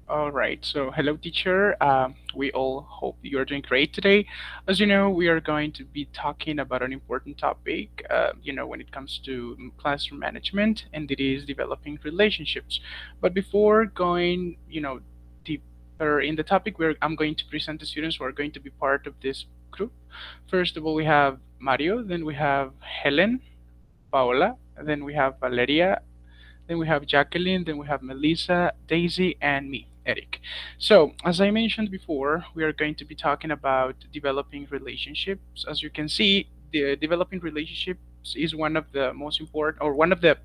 All right. So, hello, teacher. We all hope you are doing great today. As you know, we are going to be talking about an important topic, when it comes to classroom management, and it is developing relationships. But before going, deeper in the topic, I'm going to present the students who are going to be part of this group. First of all, we have Mario, then we have Helen, Paola, then we have Valeria, then we have Jacqueline, then we have Melissa, Daisy, and me, Eric. So, as I mentioned before, we are going to be talking about developing relationships. As you can see, the developing relationships is one of the most important, or one of the,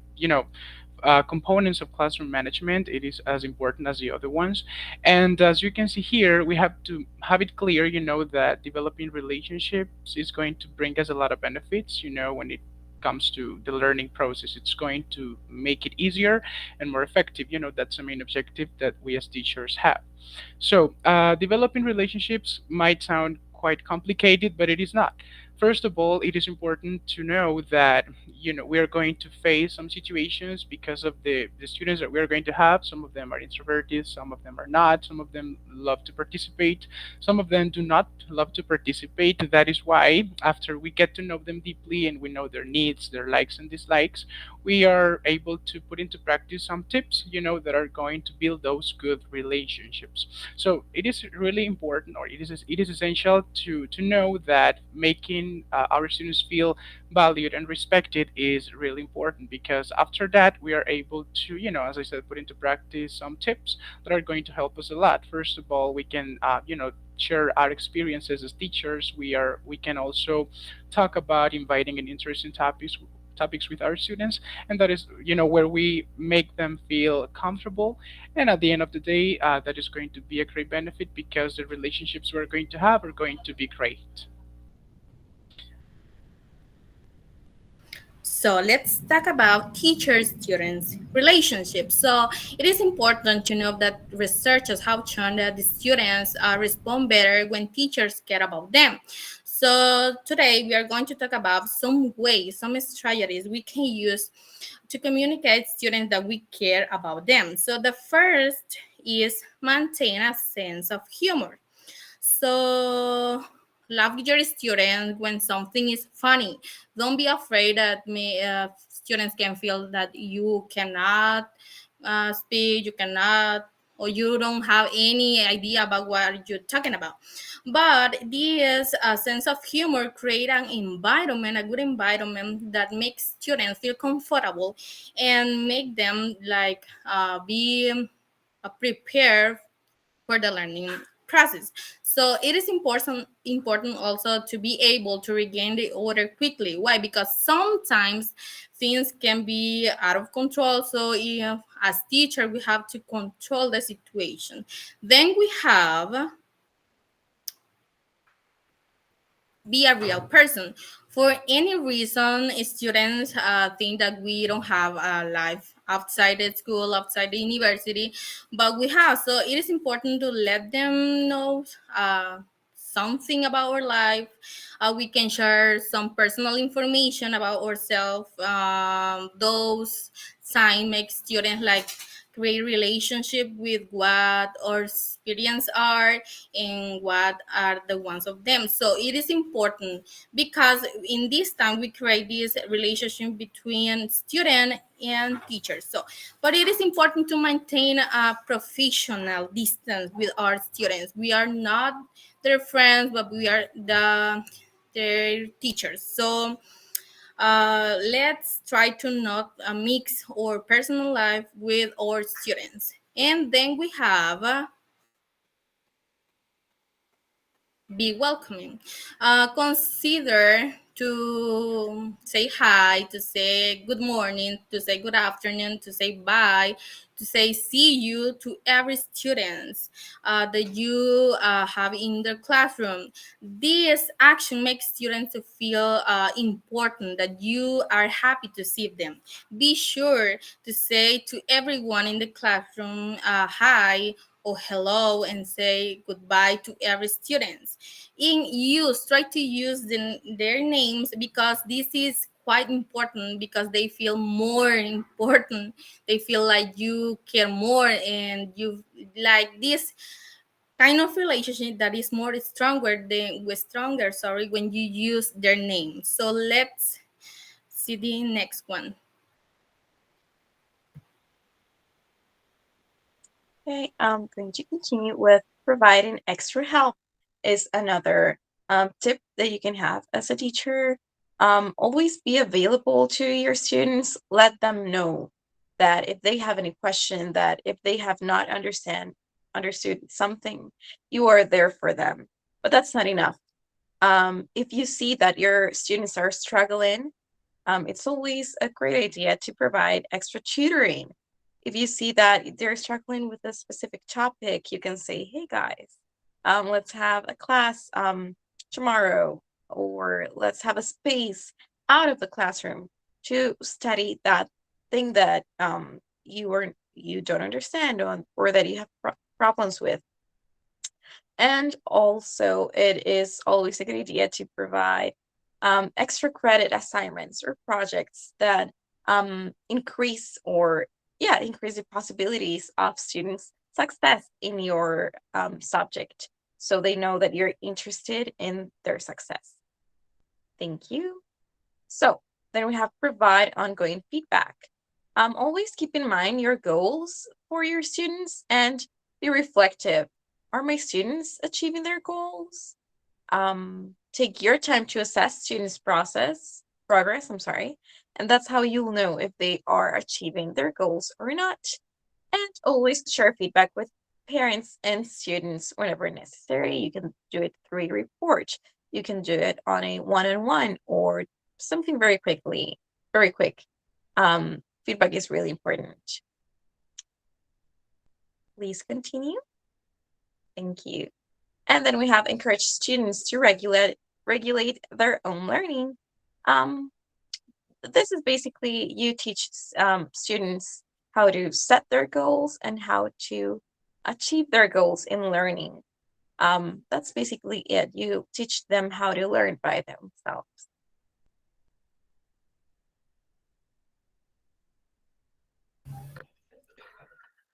components of classroom management. It is as important as the other ones. And as you can see here, we have to have it clear, that developing relationships is going to bring us a lot of benefits, when it comes to the learning process. It's going to make it easier and more effective. That's the main objective that we as teachers have. So, developing relationships might sound quite complicated, but it is not. First of all, it is important to know that we are going to face some situations because of the students that we are going to have. Some of them are introverted, some of them are not, some of them love to participate, some of them do not love to participate. That is why, after we get to know them deeply and we know their needs, their likes and dislikes, we are able to put into practice some tips, that are going to build those good relationships. So it is really important, or it is essential to know that making our students feel valued and respected is really important, because after that we are able to, as I said, put into practice some tips that are going to help us a lot. First of all, we can share our experiences as teachers. We can also talk about inviting and interesting topics with our students, and that is, where we make them feel comfortable. And at the end of the day, that is going to be a great benefit, because the relationships we're going to have are going to be great. So let's talk about teacher-students relationships. So it is important to know that researchers have shown that the students respond better when teachers care about them. So today we are going to talk about some ways, some strategies we can use to communicate students that we care about them. So the first is maintain a sense of humor. So laugh with your students when something is funny. Don't be afraid that students can feel that you cannot speak, you cannot, or you don't have any idea about what you're talking about. But this sense of humor create an environment, a good environment that makes students feel comfortable and make them like be prepared for the learning process. So it is important also to be able to regain the order quickly. Why? Because sometimes things can be out of control. So if, as teacher, we have to control the situation. Then we have be a real person. For any reason, students think that we don't have a life outside the school, outside the university, but we have. So it is important to let them know something about our life. We can share some personal information about ourselves. Those signs make students like create relationship with what our experience are and what are the ones of them. So it is important because in this time we create this relationship between student and teachers. So but it is important to maintain a professional distance with our students. We are not their friends, but we are their teachers. So let's try to not mix our personal life with our students. And then we have be welcoming. Consider to say hi, to say good morning, to say good afternoon, to say bye, to say see you to every student that you have in the classroom. This action makes students to feel important, that you are happy to see them. Be sure to say to everyone in the classroom hi or hello and say goodbye to every student. In use, try to use their names because this is quite important because they feel more important. They feel like you care more, and you like this kind of relationship that is more stronger than with stronger, sorry, when you use their name. So let's see the next one. Okay, I'm going to continue with providing extra help is another tip that you can have as a teacher. Always be available to your students. Let them know that if they have any question, that if they have not understood something, you are there for them. But that's not enough. If you see that your students are struggling, it's always a great idea to provide extra tutoring. If you see that they're struggling with a specific topic, you can say, hey guys, let's have a class tomorrow, or let's have a space out of the classroom to study that thing that you don't understand or that you have problems with. And also, it is always a good idea to provide extra credit assignments or projects that increase or increase the possibilities of students' success in your subject, so they know that you're interested in their success. Thank you. So then we have provide ongoing feedback. Always keep in mind your goals for your students and be reflective. Are my students achieving their goals? Take your time to assess students' progress, and that's how you'll know if they are achieving their goals or not. And always share feedback with parents and students whenever necessary. You can do it through a report. You can do it on a one-on-one or something very quick. Feedback is really important. Please continue. Thank you. And then we have encourage students to regulate their own learning. This is basically you teach students how to set their goals and how to achieve their goals in learning. That's basically it. You teach them how to learn by themselves.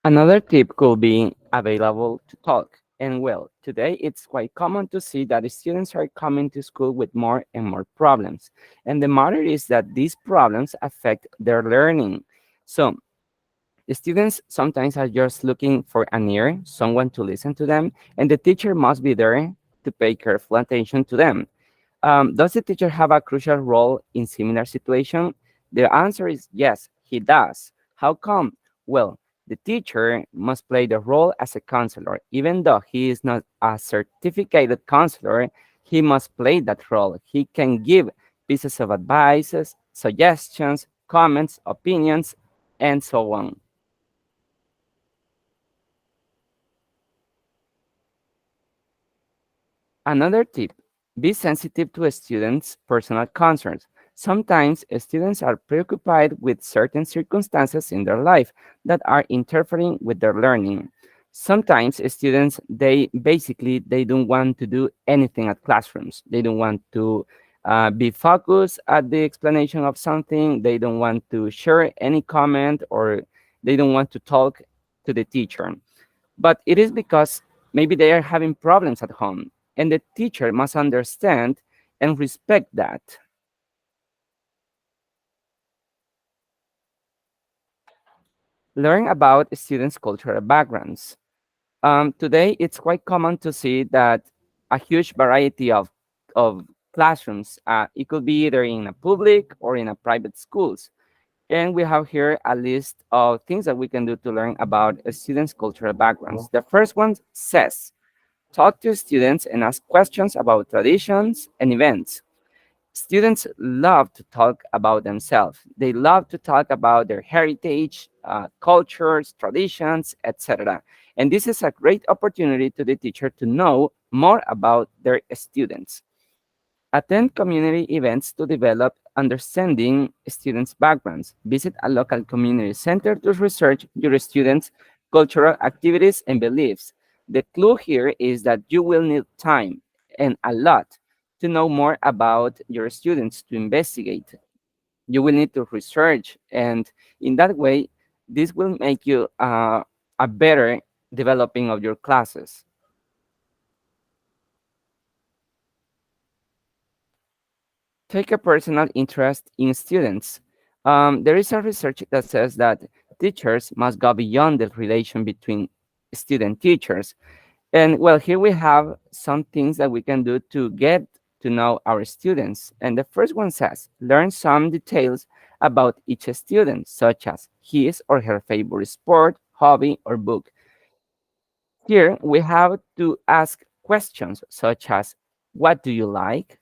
Another tip could be available to talk. And well, today it's quite common to see that students are coming to school with more and more problems. And the matter is that these problems affect their learning. So the students sometimes are just looking for an ear, someone to listen to them, and the teacher must be there to pay careful attention to them. Does the teacher have a crucial role in similar situation? The answer is yes, he does. How come? Well, the teacher must play the role as a counselor. Even though he is not a certificated counselor, he must play that role. He can give pieces of advices, suggestions, comments, opinions, and so on. Another tip, be sensitive to a students' personal concerns. Sometimes students are preoccupied with certain circumstances in their life that are interfering with their learning. Sometimes students they don't want to do anything at classrooms. They don't want to be focused at the explanation of something. They don't want to share any comment, or they don't want to talk to the teacher. But it is because maybe they are having problems at home, and the teacher must understand and respect that. Learn about students' cultural backgrounds. Today, it's quite common to see that a huge variety of classrooms. It could be either in a public or in a private schools. And we have here a list of things that we can do to learn about a students' cultural backgrounds. The first one says, talk to students and ask questions about traditions and events. Students love to talk about themselves. They love to talk about their heritage, cultures, traditions, etc. And this is a great opportunity to the teacher to know more about their students. Attend community events to develop understanding students' backgrounds. Visit a local community center to research your students' cultural activities and beliefs. The clue here is that you will need time and a lot to know more about your students to investigate. You will need to research, and in that way, this will make you a better developing of your classes. Take a personal interest in students. There is a research that says that teachers must go beyond the relation between student teachers. And well, here we have some things that we can do to get to know our students. And the first one says, learn some details about each student, such as his or her favorite sport, hobby, or book. Here we have to ask questions such as, what do you like?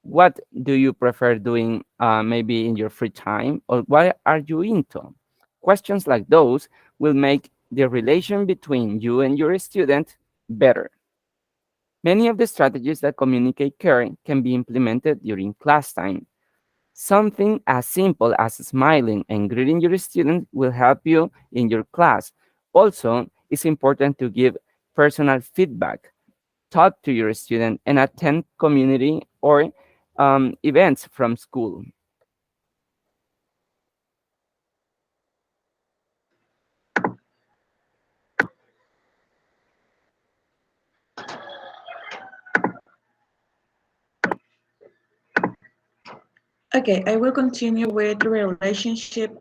What do you prefer doing maybe in your free time? Or what are you into? Questions like those will make the relation between you and your student better. Many of the strategies that communicate care can be implemented during class time. Something as simple as smiling and greeting your student will help you in your class. Also, it's important to give personal feedback, talk to your student, and attend community or events from school. Okay, I will continue with the relationship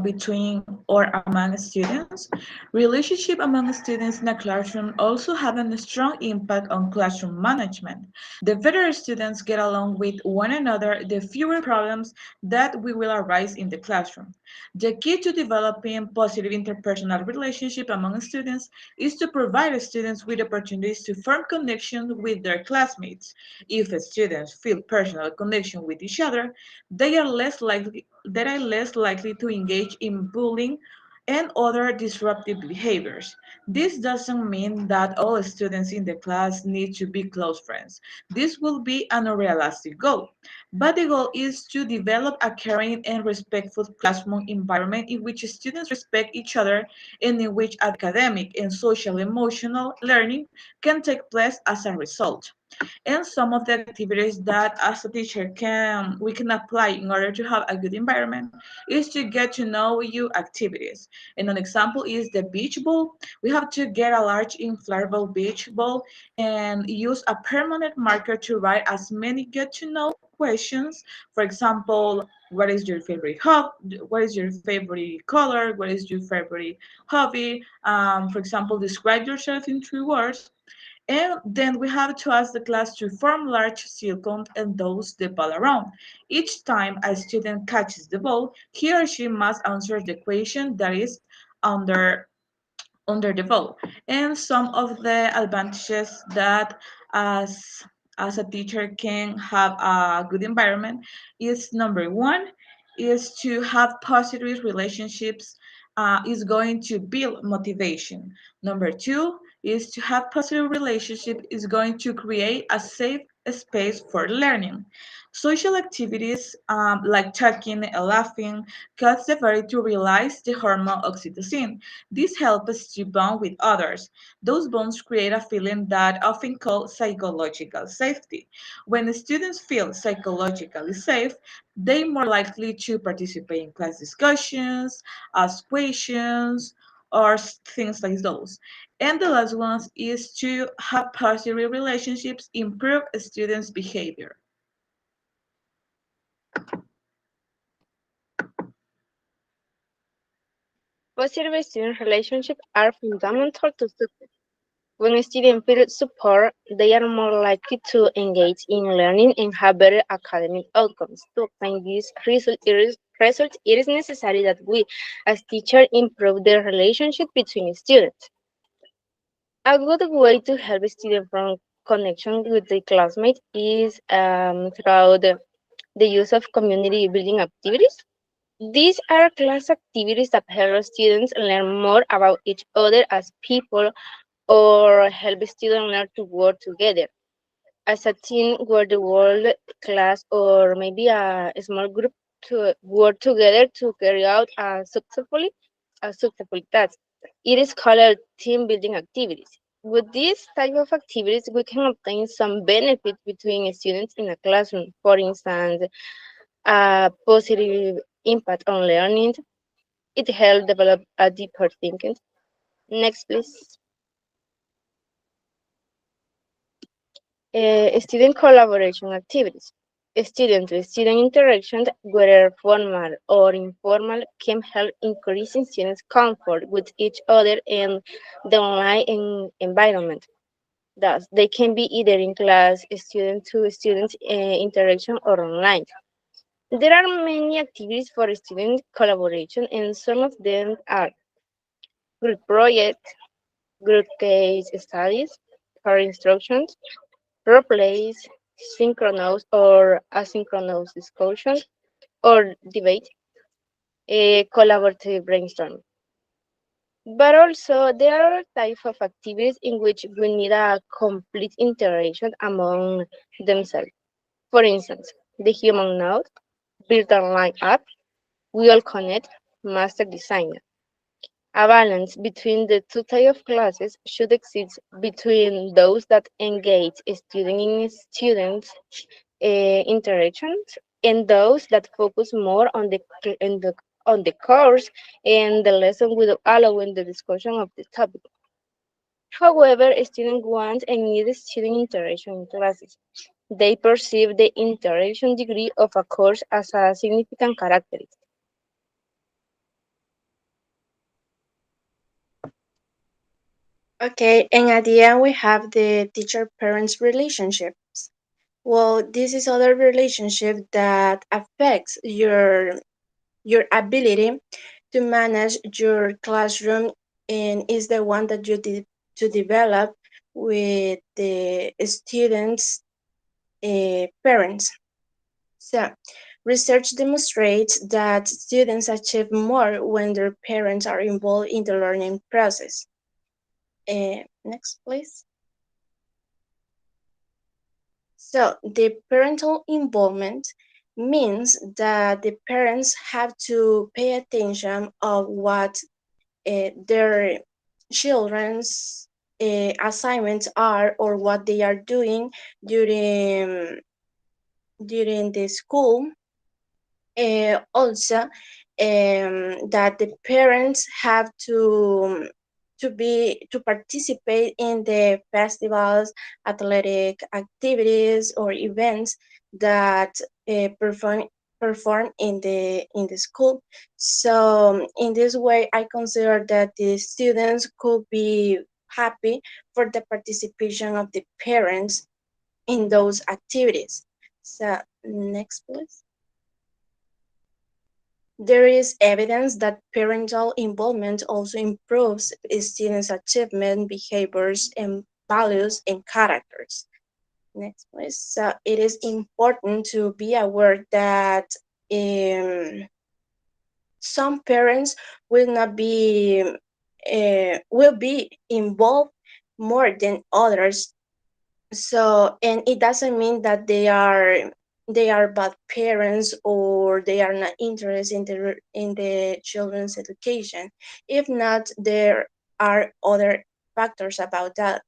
between or among students. Relationship among students in a classroom also have a strong impact on classroom management. The better students get along with one another, the fewer problems that will arise in the classroom. The key to developing positive interpersonal relationship among students is to provide students with opportunities to form connections with their classmates. If students feel personal connection with each other, they are less likely to engage in bullying and other disruptive behaviors. This doesn't mean that all students in the class need to be close friends. This will be an unrealistic goal. But the goal is to develop a caring and respectful classroom environment in which students respect each other and in which academic and social emotional learning can take place as a result. And some of the activities that as a teacher can we can apply in order to have a good environment is to get to know you activities. And an example is the beach ball. We have to get a large inflatable beach ball and use a permanent marker to write as many get to know questions. For example, what is your favorite what is your favorite color, what is your favorite hobby, for example, describe yourself in 3 words. And then we have to ask the class to form large circles and toss the ball around. Each time a student catches the ball, he or she must answer the question that is under under the ball. And some of the advantages that as as a teacher can have a good environment is number one is to have positive relationships, is going to build motivation. Number two is to have positive relationship is going to create a safe space for learning. Social activities like talking and laughing cause the body to release the hormone oxytocin. This helps us to bond with others. Those bonds create a feeling that often called psychological safety. When the students feel psychologically safe, they more likely to participate in class discussions, ask questions, or things like those. And the last one is to have positive relationships improve students' behavior. Positive student relationships are fundamental to success. When students feel support, they are more likely to engage in learning and have better academic outcomes. To obtain this result, it is necessary that we, as teachers, improve the relationship between students. A good way to help students from connection with their classmates is through the use of community building activities. These are class activities that help students learn more about each other as people or help students learn to work together as a team where the whole class or maybe a small group to work together to carry out a successful task. It is called team building activities. With this type of activities, we can obtain some benefit between students in a classroom. For instance, a positive impact on learning. It helps develop a deeper thinking. Next, please. Student collaboration activities. Student-to-student interactions, whether formal or informal, can help increasing students' comfort with each other and the online environment. Thus, they can be either in class, student-to-student interaction, or online. There are many activities for student collaboration, and some of them are group projects, group case studies, peer instructions, role plays, synchronous or asynchronous discussion or debate, a collaborative brainstorm. But also, there are types of activities in which we need a complete interaction among themselves. For instance, the human node, built online app, we all connect, master design. A balance between the two types of classes should exist between those that engage student interactions and those that focus more on on the course and the lesson without allowing the discussion of the topic. However, students want and need student interaction in classes. They perceive the interaction degree of a course as a significant characteristic. Okay, and at the end we have the teacher-parents relationships. Well, this is other relationship that affects your ability to manage your classroom and is the one that you did to develop with the students' parents. So, research demonstrates that students achieve more when their parents are involved in the learning process. Next, please. So, the parental involvement means that the parents have to pay attention of what their children's assignments are or what they are doing during the school. Also, that the parents have to participate in the festivals, athletic activities, or events that perform in the school. So in this way, I consider that the students could be happy for the participation of the parents in those activities. So next, please. There is evidence that parental involvement also improves students' achievement, behaviors, and values and characters. Next, please. So it is important to be aware that um, some parents will not be will be involved more than others. So, and it doesn't mean that they are bad parents or they are not interested in the children's education. If not, there are other factors about that.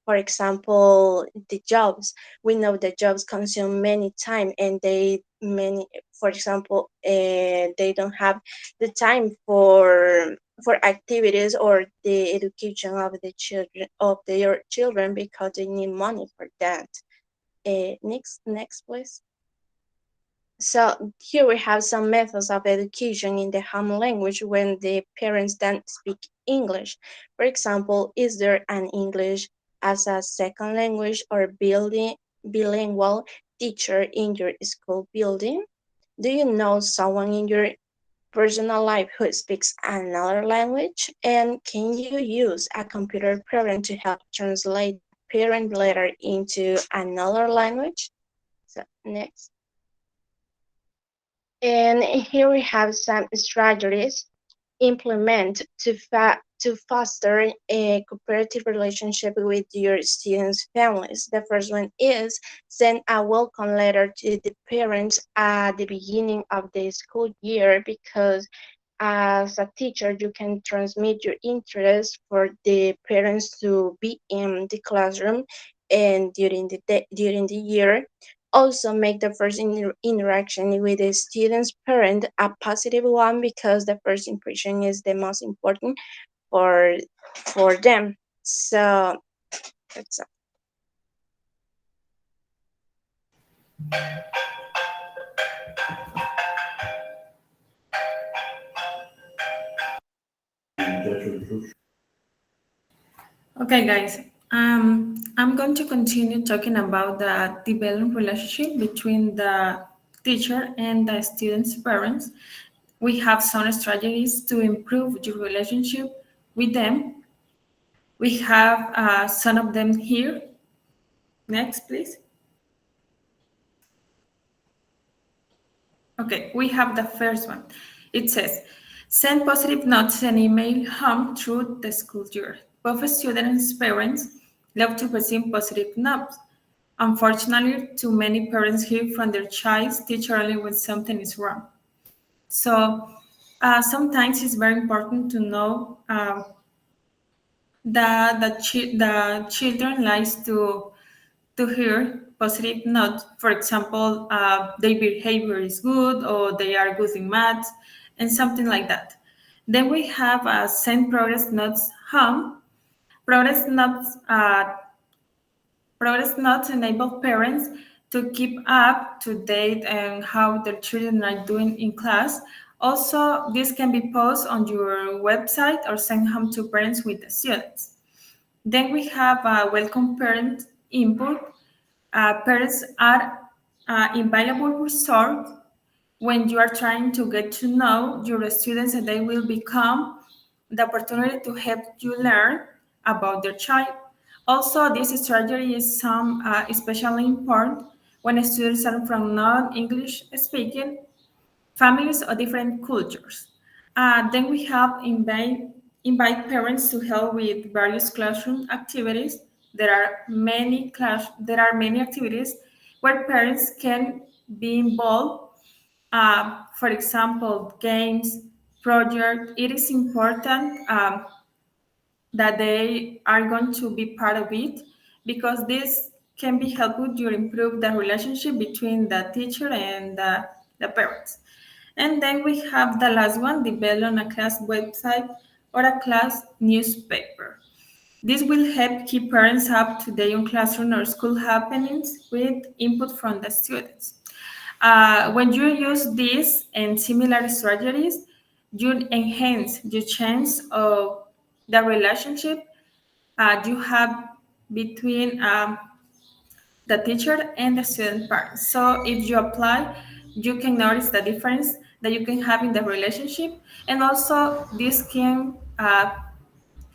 For example, the jobs. We know that jobs consume many time, and for example, they don't have the time for activities or the education of their children because they need money for that. Next, please. So here we have some methods of education in the home language when the parents don't speak English. For example, is there an English as a second language or building bilingual teacher in your school building? Do you know someone in your personal life who speaks another language? And can you use a computer program to help translate a parent letter into another language? So next. And here we have some strategies implement to foster a cooperative relationship with your students' families. The first one is send a welcome letter to the parents at the beginning of the school year, because as a teacher you can transmit your interest for the parents to be in the classroom and during the year. Also, make the first interaction with the student's parent a positive one because the first impression is the most important for for them. So that's Okay, guys. I'm going to continue talking about the developing relationship between the teacher and the student's parents. We have some strategies to improve your relationship with them. We have some of them here. Next, please. Okay, we have the first one. It says, send positive notes and email home through the school year. Both students and parents love to receive positive notes. Unfortunately, too many parents hear from their child's teacher only when something is wrong. So sometimes it's very important to know that the children likes to hear positive notes. For example, their behavior is good or they are good in math and something like that. Then we have send progress notes home. Progress notes Progress notes enable parents to keep up to date and how their children are doing in class. Also, this can be posted on your website or sent home to parents with the students. Then we have welcome parent input. Parents are invaluable resource when you are trying to get to know your students, and they will become the opportunity to help you learn about their child. Also, this strategy is especially important when students are from non-English speaking families or different cultures. Then we have invite parents to help with various classroom activities. There are many activities where parents can be involved. For example, games, project. It is important that they are going to be part of it because this can be helpful to improve the relationship between the teacher and the parents. And then we have the last one, develop a class website or a class newspaper. This will help keep parents up to date on classroom or school happenings with input from the students. When you use these and similar strategies, you enhance the chance of the relationship you have between the teacher and the student parents. So if you apply, you can notice the difference that you can have in the relationship, and also this can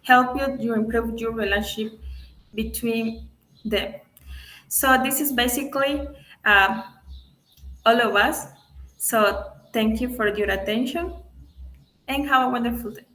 help you to improve your relationship between them. So this is basically uh, all of us. So thank you for your attention and have a wonderful day.